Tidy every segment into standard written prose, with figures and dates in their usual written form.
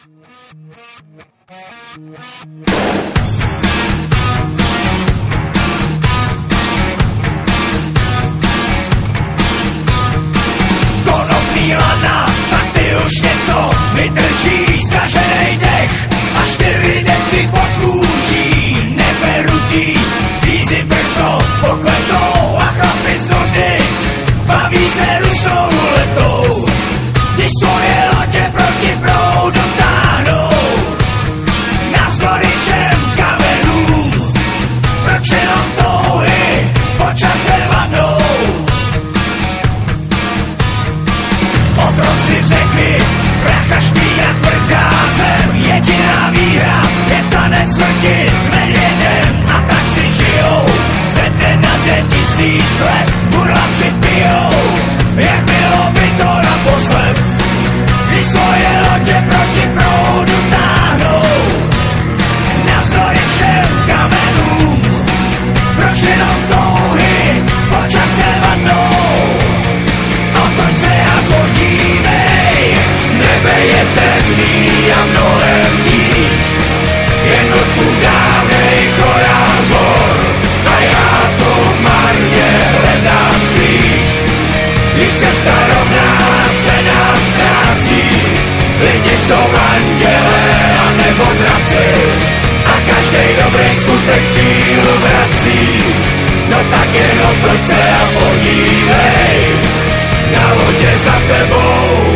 Konopný lana, tak ty už něco vydrží zkaženej dech a 4 deci pod kůží neperutý, řízy brzo pokletou a chlapi z nudy baví se rusou letou, když svoje lodě proti proudu táhnou navzdory všem kamenům, proč jenom touhy po čase vadou. Otroci řeky, prach a špína tvrdá zem, jediná víra je tanec smrti s medvědem a tak si žijou ze dne na den 1000 let, burlaci pijou, jak bylo by to naposled, když svoje lodě proti proudu táhnou navzdory všem kamenům, proč jenom touhy po čase vadnou. Otoč se a podívej, nebe je temný a mnohem níž, jednotku dávnej chorál zhor a já to marně hledám skrýž. Když cesta rovná se nám ztrácí, lidi jsou andělé a nebo draci a každej dobrý skutek sílu vrací. No tak jen otoč se a podívej, na lodě za tebou.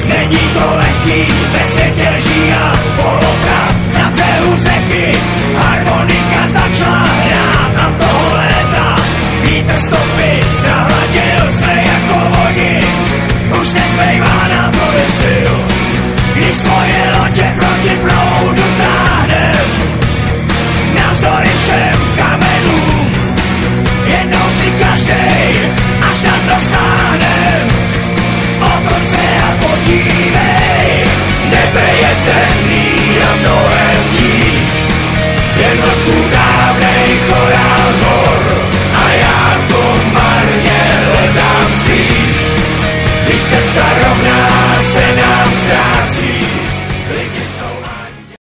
Není to lehký ve světě lží a polopravd na břehu řeky. Harmonika začala hrát a toho léta vítr stopy zahladil jsme jako vodi. Už nezbývá nám tolik sil, když svoje lodě proti proudu táhnem navzdory všem kamenům. Jednou si každej až na to sáhnem, otoč se a podívej.